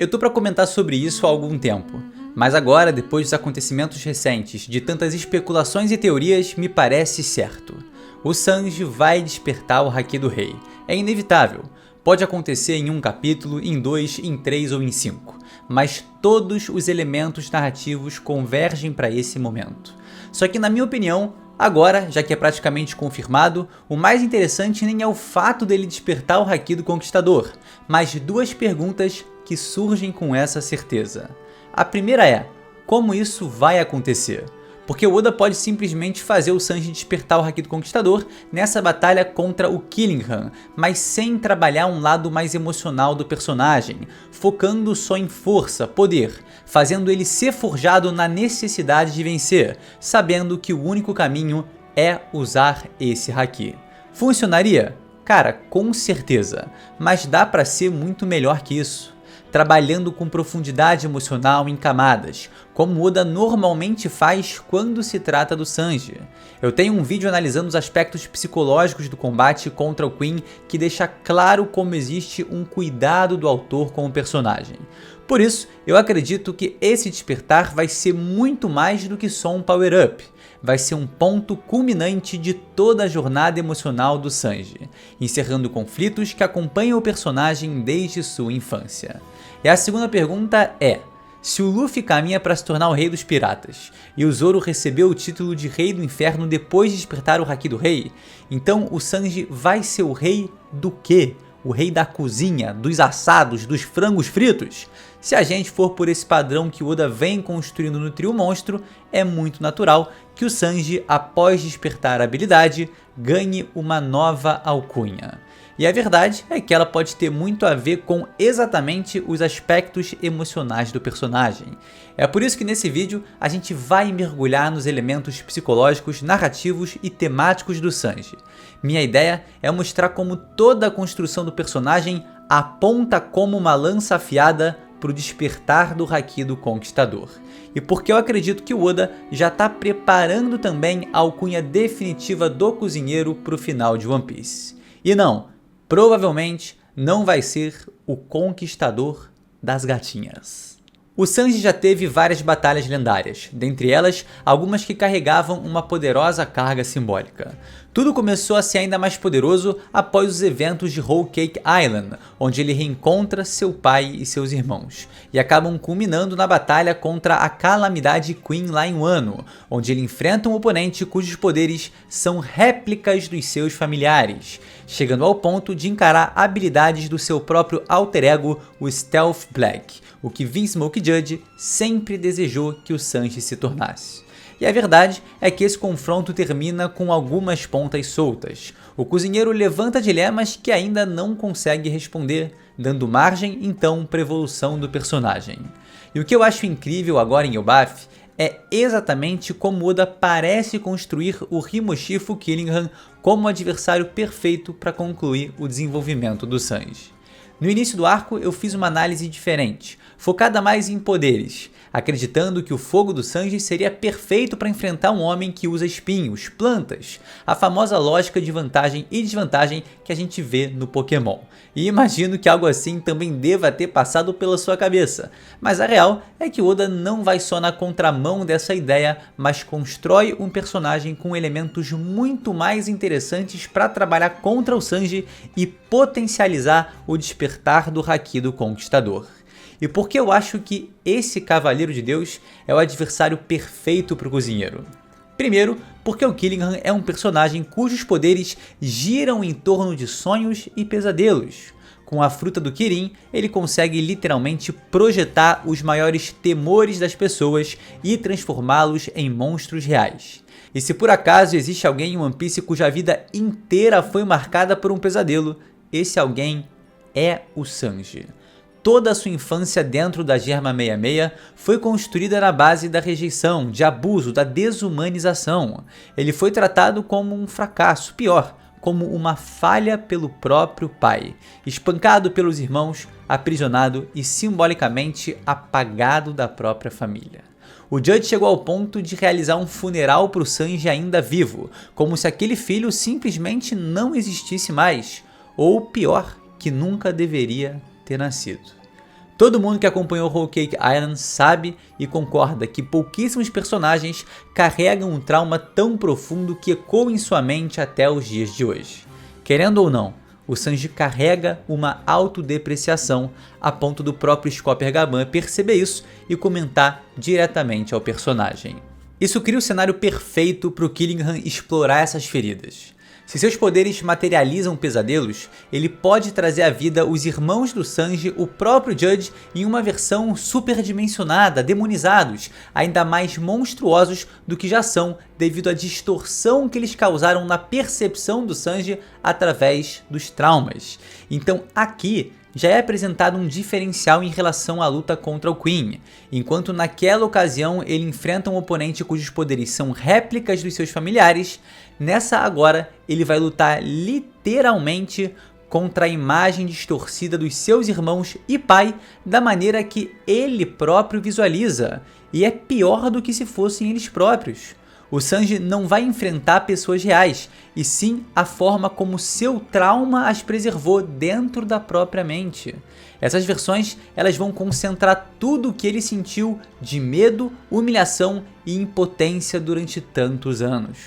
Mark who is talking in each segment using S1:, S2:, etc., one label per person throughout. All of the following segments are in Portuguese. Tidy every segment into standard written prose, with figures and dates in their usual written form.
S1: Eu tô para comentar sobre isso há algum tempo, mas agora, depois dos acontecimentos recentes, de tantas especulações e teorias, me parece certo. O Sanji vai despertar o Haki do Rei. É inevitável. Pode acontecer em um capítulo, em 2, em 3 ou em 5, mas todos os elementos narrativos convergem para esse momento. Só que, na minha opinião, agora, já que é praticamente confirmado, o mais interessante nem é o fato dele despertar o Haki do Conquistador, mas duas perguntas que surgem com essa certeza. A primeira é, como isso vai acontecer? Porque o Oda pode simplesmente fazer o Sanji despertar o Haki do Conquistador nessa batalha contra o Killingham, mas sem trabalhar um lado mais emocional do personagem, focando só em força, poder, fazendo ele ser forjado na necessidade de vencer, sabendo que o único caminho é usar esse Haki. Funcionaria? Cara, com certeza, mas dá pra ser muito melhor que isso. Trabalhando com profundidade emocional em camadas, como Oda normalmente faz quando se trata do Sanji. Eu tenho um vídeo analisando os aspectos psicológicos do combate contra o Queen que deixa claro como existe um cuidado do autor com o personagem. Por isso, eu acredito que esse despertar vai ser muito mais do que só um power-up. Vai ser um ponto culminante de toda a jornada emocional do Sanji, encerrando conflitos que acompanham o personagem desde sua infância. E a segunda pergunta é, se o Luffy caminha para se tornar o rei dos piratas, e o Zoro recebeu o título de rei do inferno depois de despertar o Haki do rei, então o Sanji vai ser o rei do quê? O rei da cozinha, dos assados, dos frangos fritos? Se a gente for por esse padrão que Oda vem construindo no trio monstro, é muito natural que o Sanji, após despertar a habilidade, ganhe uma nova alcunha. E a verdade é que ela pode ter muito a ver com exatamente os aspectos emocionais do personagem. É por isso que nesse vídeo a gente vai mergulhar nos elementos psicológicos, narrativos e temáticos do Sanji. Minha ideia é mostrar como toda a construção do personagem aponta como uma lança afiada para o despertar do Haki do Conquistador. E porque eu acredito que o Oda já está preparando também a alcunha definitiva do cozinheiro para o final de One Piece. E não, provavelmente não vai ser o Conquistador das Gatinhas. O Sanji já teve várias batalhas lendárias, dentre elas algumas que carregavam uma poderosa carga simbólica. Tudo começou a ser ainda mais poderoso após os eventos de Whole Cake Island, onde ele reencontra seu pai e seus irmãos, e acabam culminando na batalha contra a Calamidade Queen lá em Wano, onde ele enfrenta um oponente cujos poderes são réplicas dos seus familiares, chegando ao ponto de encarar habilidades do seu próprio alter ego, o Stealth Black, o que Vinsmoke Judge sempre desejou que o Sanji se tornasse. E a verdade é que esse confronto termina com algumas pontas soltas. O cozinheiro levanta dilemas que ainda não consegue responder, dando margem então para a evolução do personagem. E o que eu acho incrível agora em Elbaf é exatamente como Oda parece construir o Himoshifu Killingham como adversário perfeito para concluir o desenvolvimento do Sanji. No início do arco eu fiz uma análise diferente, focada mais em poderes, acreditando que o fogo do Sanji seria perfeito para enfrentar um homem que usa espinhos, plantas, a famosa lógica de vantagem e desvantagem que a gente vê no Pokémon. E imagino que algo assim também deva ter passado pela sua cabeça, mas a real é que Oda não vai só na contramão dessa ideia, mas constrói um personagem com elementos muito mais interessantes para trabalhar contra o Sanji e potencializar o despertar do Haki do Conquistador. E por que eu acho que esse Cavaleiro de Deus é o adversário perfeito para o cozinheiro? Primeiro, porque o Killingham é um personagem cujos poderes giram em torno de sonhos e pesadelos. Com a fruta do Kirin, ele consegue literalmente projetar os maiores temores das pessoas e transformá-los em monstros reais. E se por acaso existe alguém em One Piece cuja vida inteira foi marcada por um pesadelo, esse alguém é o Sanji. Toda a sua infância dentro da Germa 66 foi construída na base da rejeição, de abuso, da desumanização. Ele foi tratado como um fracasso, pior, como uma falha pelo próprio pai, espancado pelos irmãos, aprisionado e simbolicamente apagado da própria família. O Judge chegou ao ponto de realizar um funeral para o Sanji ainda vivo, como se aquele filho simplesmente não existisse mais, ou pior, que nunca deveria ter nascido. Todo mundo que acompanhou Whole Cake Island sabe e concorda que pouquíssimos personagens carregam um trauma tão profundo que ecoa em sua mente até os dias de hoje. Querendo ou não, o Sanji carrega uma autodepreciação a ponto do próprio Scopper Gaban perceber isso e comentar diretamente ao personagem. Isso cria o cenário perfeito para o Killingham explorar essas feridas. Se seus poderes materializam pesadelos, ele pode trazer à vida os irmãos do Sanji, o próprio Judge, em uma versão superdimensionada, demonizados, ainda mais monstruosos do que já são devido à distorção que eles causaram na percepção do Sanji através dos traumas. Então aqui já é apresentado um diferencial em relação à luta contra o Queen. Enquanto naquela ocasião ele enfrenta um oponente cujos poderes são réplicas dos seus familiares, nessa agora ele vai lutar literalmente contra a imagem distorcida dos seus irmãos e pai da maneira que ele próprio visualiza, e é pior do que se fossem eles próprios. O Sanji não vai enfrentar pessoas reais, e sim a forma como seu trauma as preservou dentro da própria mente. Essas versões elas vão concentrar tudo o que ele sentiu de medo, humilhação e impotência durante tantos anos.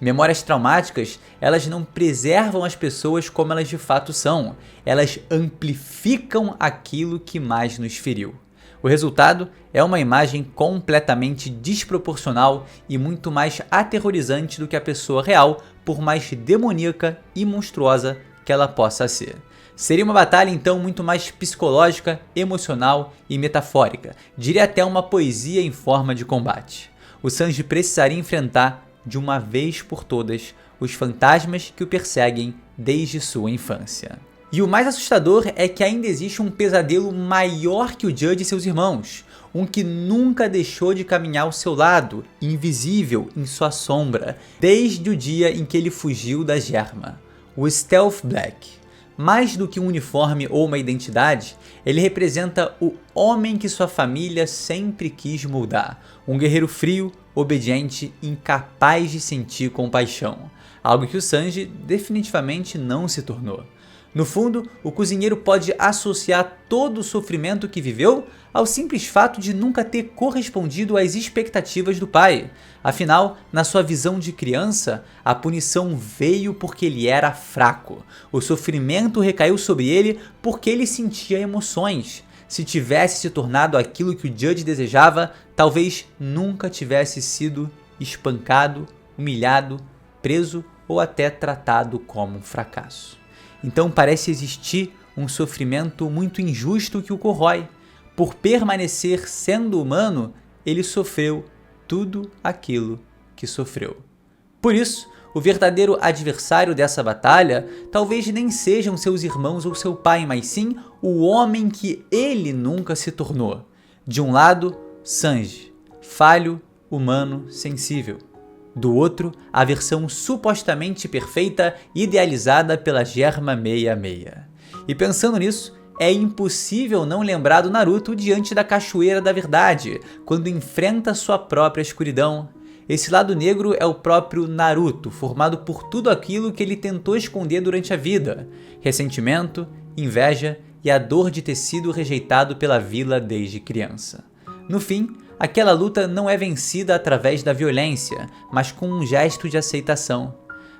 S1: Memórias traumáticas, elas não preservam as pessoas como elas de fato são, elas amplificam aquilo que mais nos feriu. O resultado é uma imagem completamente desproporcional e muito mais aterrorizante do que a pessoa real, por mais demoníaca e monstruosa que ela possa ser. Seria uma batalha então muito mais psicológica, emocional e metafórica, diria até uma poesia em forma de combate. O Sanji precisaria enfrentar, de uma vez por todas, os fantasmas que o perseguem desde sua infância. E o mais assustador é que ainda existe um pesadelo maior que o Judge e seus irmãos, um que nunca deixou de caminhar ao seu lado, invisível em sua sombra, desde o dia em que ele fugiu da Germa, o Stealth Black. Mais do que um uniforme ou uma identidade, ele representa o homem que sua família sempre quis moldar, um guerreiro frio, obediente, incapaz de sentir compaixão, algo que o Sanji definitivamente não se tornou. No fundo, o cozinheiro pode associar todo o sofrimento que viveu ao simples fato de nunca ter correspondido às expectativas do pai. Afinal, na sua visão de criança, a punição veio porque ele era fraco. O sofrimento recaiu sobre ele porque ele sentia emoções. Se tivesse se tornado aquilo que o Judge desejava, talvez nunca tivesse sido espancado, humilhado, preso ou até tratado como um fracasso. Então parece existir um sofrimento muito injusto que o corrói. Por permanecer sendo humano, ele sofreu tudo aquilo que sofreu. Por isso, o verdadeiro adversário dessa batalha talvez nem sejam seus irmãos ou seu pai, mas sim o homem que ele nunca se tornou. De um lado, Sanji, falho, humano, sensível. Do outro, a versão supostamente perfeita idealizada pela Germa 66. E pensando nisso, é impossível não lembrar do Naruto diante da Cachoeira da Verdade, quando enfrenta sua própria escuridão. Esse lado negro é o próprio Naruto, formado por tudo aquilo que ele tentou esconder durante a vida: ressentimento, inveja e a dor de ter sido rejeitado pela vila desde criança. No fim, aquela luta não é vencida através da violência, mas com um gesto de aceitação.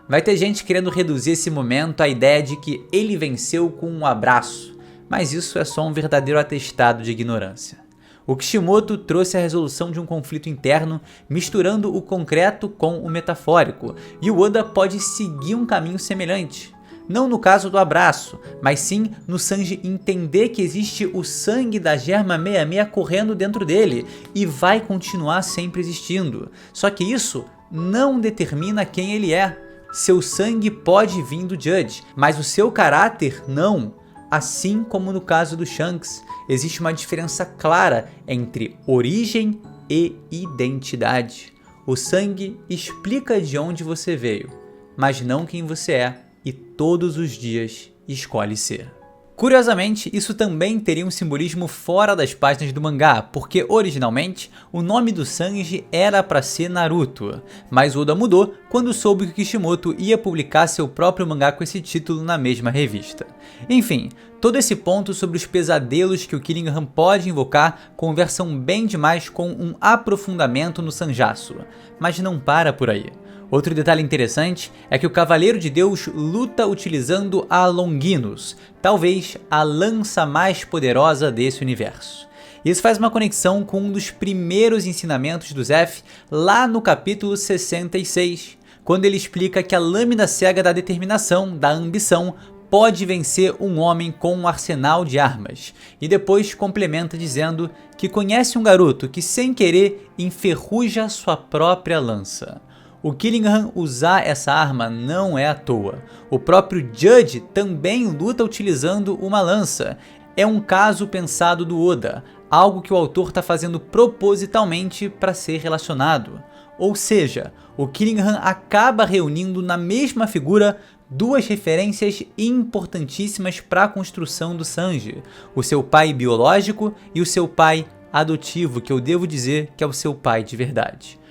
S1: Vai ter gente querendo reduzir esse momento à ideia de que ele venceu com um abraço, mas isso é só um verdadeiro atestado de ignorância. O Kishimoto trouxe a resolução de um conflito interno, misturando o concreto com o metafórico, e o Oda pode seguir um caminho semelhante. Não no caso do abraço, mas sim no Sanji entender que existe o sangue da Germa 66 correndo dentro dele e vai continuar sempre existindo. Só que isso não determina quem ele é. Seu sangue pode vir do Judge, mas o seu caráter não. Assim como no caso do Shanks, existe uma diferença clara entre origem e identidade. O sangue explica de onde você veio, mas não quem você é, e todos os dias escolhe ser. Curiosamente, isso também teria um simbolismo fora das páginas do mangá, porque originalmente o nome do Sanji era para ser Naruto, mas Oda mudou quando soube que Kishimoto ia publicar seu próprio mangá com esse título na mesma revista. Enfim, todo esse ponto sobre os pesadelos que o Killingham pode invocar conversam bem demais com um aprofundamento no Sanjutsu, mas não para por aí. Outro detalhe interessante é que o Cavaleiro de Deus luta utilizando a Longinus, talvez a lança mais poderosa desse universo. Isso faz uma conexão com um dos primeiros ensinamentos do Zeff lá no capítulo 66, quando ele explica que a lâmina cega da determinação, da ambição, pode vencer um homem com um arsenal de armas, e depois complementa dizendo que conhece um garoto que sem querer enferruja sua própria lança. O Killingham usar essa arma não é à toa. O próprio Judge também luta utilizando uma lança. É um caso pensado do Oda, algo que o autor está fazendo propositalmente para ser relacionado. Ou seja, o Killingham acaba reunindo na mesma figura duas referências importantíssimas para a construção do Sanji: o seu pai biológico e o seu pai adotivo, que eu devo dizer que é o seu pai de verdade.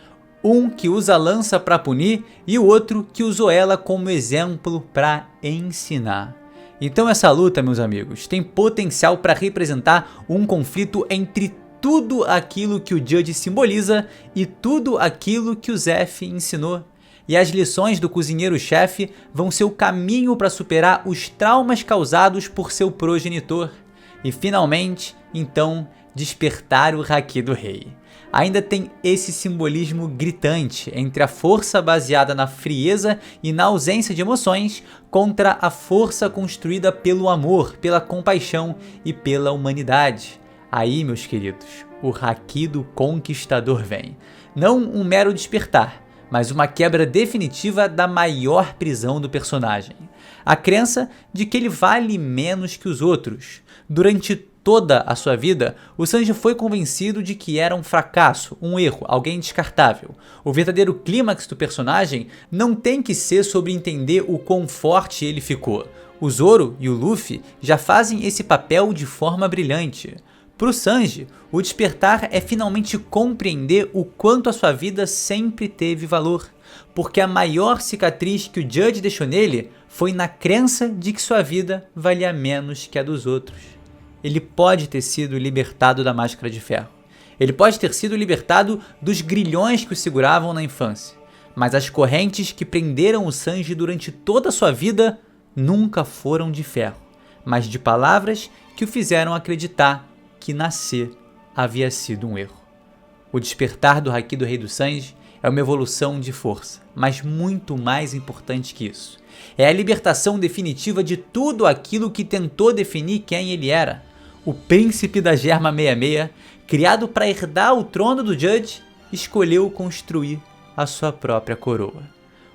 S1: Um que usa a lança para punir e o outro que usou ela como exemplo para ensinar. Então essa luta, meus amigos, tem potencial para representar um conflito entre tudo aquilo que o Judge simboliza e tudo aquilo que o Zeff ensinou. E as lições do cozinheiro-chefe vão ser o caminho para superar os traumas causados por seu progenitor. E finalmente, então, despertar o Haki do Rei. Ainda tem esse simbolismo gritante entre a força baseada na frieza e na ausência de emoções contra a força construída pelo amor, pela compaixão e pela humanidade. Aí, meus queridos, o Haki do Conquistador vem. Não um mero despertar, mas uma quebra definitiva da maior prisão do personagem. A crença de que ele vale menos que os outros. Durante toda a sua vida, o Sanji foi convencido de que era um fracasso, um erro, alguém descartável. O verdadeiro clímax do personagem não tem que ser sobre entender o quão forte ele ficou. O Zoro e o Luffy já fazem esse papel de forma brilhante. Para o Sanji, o despertar é finalmente compreender o quanto a sua vida sempre teve valor, porque a maior cicatriz que o Judge deixou nele foi na crença de que sua vida valia menos que a dos outros. Ele pode ter sido libertado da máscara de ferro. Ele pode ter sido libertado dos grilhões que o seguravam na infância. Mas as correntes que prenderam o Sanji durante toda a sua vida nunca foram de ferro, mas de palavras que o fizeram acreditar que nascer havia sido um erro. O despertar do Haki do Rei do Sanji é uma evolução de força, mas muito mais importante que isso. É a libertação definitiva de tudo aquilo que tentou definir quem ele era. O príncipe da Germa 66, criado para herdar o trono do Judge, escolheu construir a sua própria coroa.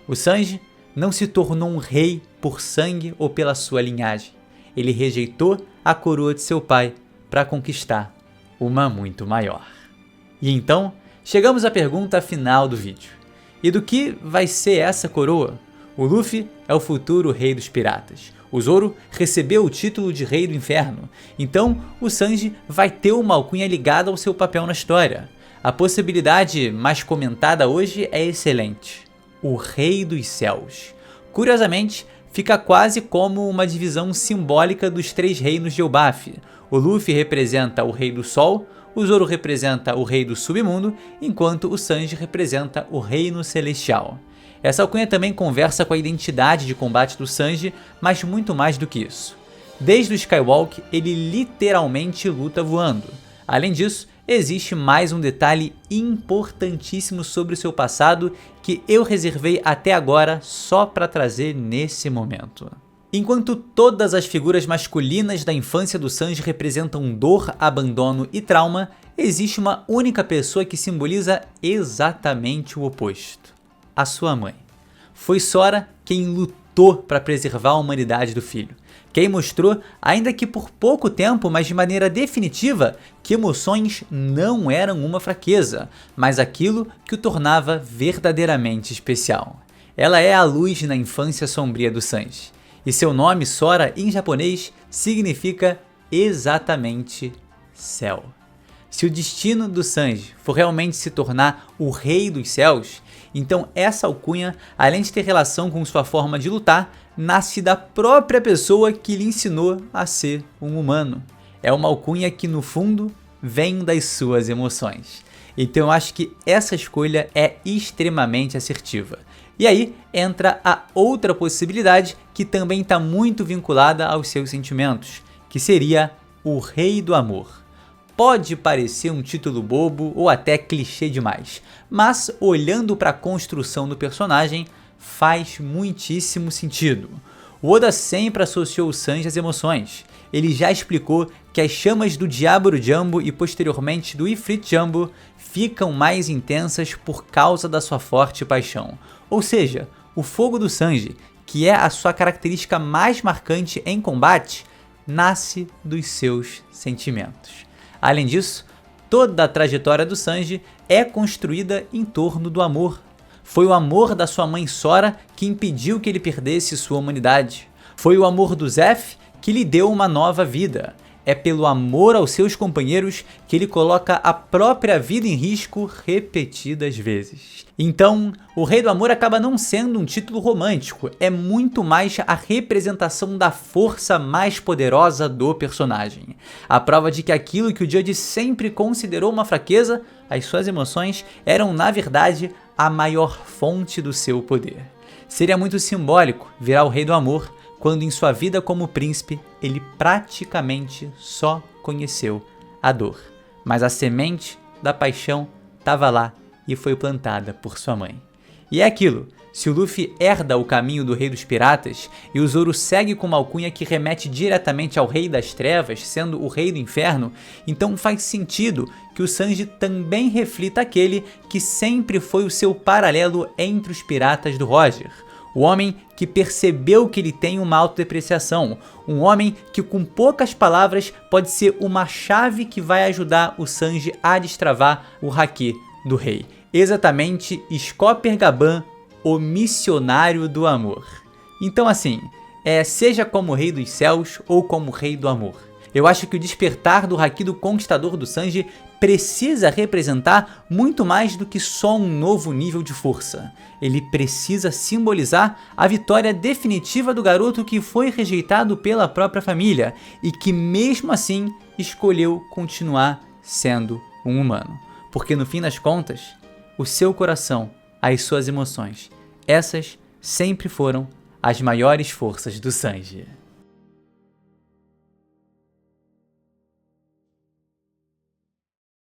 S1: O Sanji não se tornou um rei por sangue ou pela sua linhagem. Ele rejeitou a coroa de seu pai para conquistar uma muito maior. E então, chegamos à pergunta final do vídeo. E do que vai ser essa coroa? O Luffy é o futuro rei dos piratas. O Zoro recebeu o título de Rei do Inferno, então o Sanji vai ter uma alcunha ligada ao seu papel na história. A possibilidade mais comentada hoje é excelente: o Rei dos Céus. Curiosamente, fica quase como uma divisão simbólica dos três reinos de Elbaf. O Luffy representa o Rei do Sol, o Zoro representa o Rei do Submundo, enquanto o Sanji representa o Reino Celestial. Essa alcunha também conversa com a identidade de combate do Sanji, mas muito mais do que isso. Desde o Skywalk, ele literalmente luta voando. Além disso, existe mais um detalhe importantíssimo sobre o seu passado que eu reservei até agora só para trazer nesse momento. Enquanto todas as figuras masculinas da infância do Sanji representam dor, abandono e trauma, existe uma única pessoa que simboliza exatamente o oposto: a sua mãe. Foi Sora quem lutou para preservar a humanidade do filho. Quem mostrou, ainda que por pouco tempo, mas de maneira definitiva, que emoções não eram uma fraqueza, mas aquilo que o tornava verdadeiramente especial. Ela é a luz na infância sombria do Sanji. E seu nome, Sora, em japonês, significa exatamente céu. Se o destino do Sanji for realmente se tornar o Rei dos Céus, então essa alcunha, além de ter relação com sua forma de lutar, nasce da própria pessoa que lhe ensinou a ser um humano. É uma alcunha que, no fundo, vem das suas emoções. Então eu acho que essa escolha é extremamente assertiva. E aí entra a outra possibilidade que também está muito vinculada aos seus sentimentos, que seria o Rei do Amor. Pode parecer um título bobo ou até clichê demais, mas olhando para a construção do personagem, faz muitíssimo sentido. O Oda sempre associou o Sanji às emoções. Ele já explicou que as chamas do Diablo Jumbo e posteriormente do Ifrit Jumbo ficam mais intensas por causa da sua forte paixão. Ou seja, o fogo do Sanji, que é a sua característica mais marcante em combate, nasce dos seus sentimentos. Além disso, toda a trajetória do Sanji é construída em torno do amor. Foi o amor da sua mãe Sora que impediu que ele perdesse sua humanidade. Foi o amor do Zeff que lhe deu uma nova vida. É pelo amor aos seus companheiros que ele coloca a própria vida em risco repetidas vezes. Então, o Rei do Amor acaba não sendo um título romântico, é muito mais a representação da força mais poderosa do personagem. A prova de que aquilo que o Judge sempre considerou uma fraqueza, as suas emoções, eram na verdade a maior fonte do seu poder. Seria muito simbólico virar o Rei do Amor, quando em sua vida como príncipe ele praticamente só conheceu a dor. Mas a semente da paixão estava lá e foi plantada por sua mãe. E é aquilo, se o Luffy herda o caminho do Rei dos Piratas e o Zoro segue com uma alcunha que remete diretamente ao Rei das Trevas, sendo o Rei do Inferno, então faz sentido que o Sanji também reflita aquele que sempre foi o seu paralelo entre os piratas do Roger. O homem que percebeu que ele tem uma autodepreciação. Um homem que com poucas palavras pode ser uma chave que vai ajudar o Sanji a destravar o haki do rei. Exatamente Scopper Gaban, o missionário do amor. Então assim, seja como Rei dos Céus ou como Rei do Amor. Eu acho que o despertar do haki do Conquistador do Sanji precisa representar muito mais do que só um novo nível de força. Ele precisa simbolizar a vitória definitiva do garoto que foi rejeitado pela própria família e que mesmo assim escolheu continuar sendo um humano. Porque no fim das contas, o seu coração, as suas emoções, essas sempre foram as maiores forças do Sanji.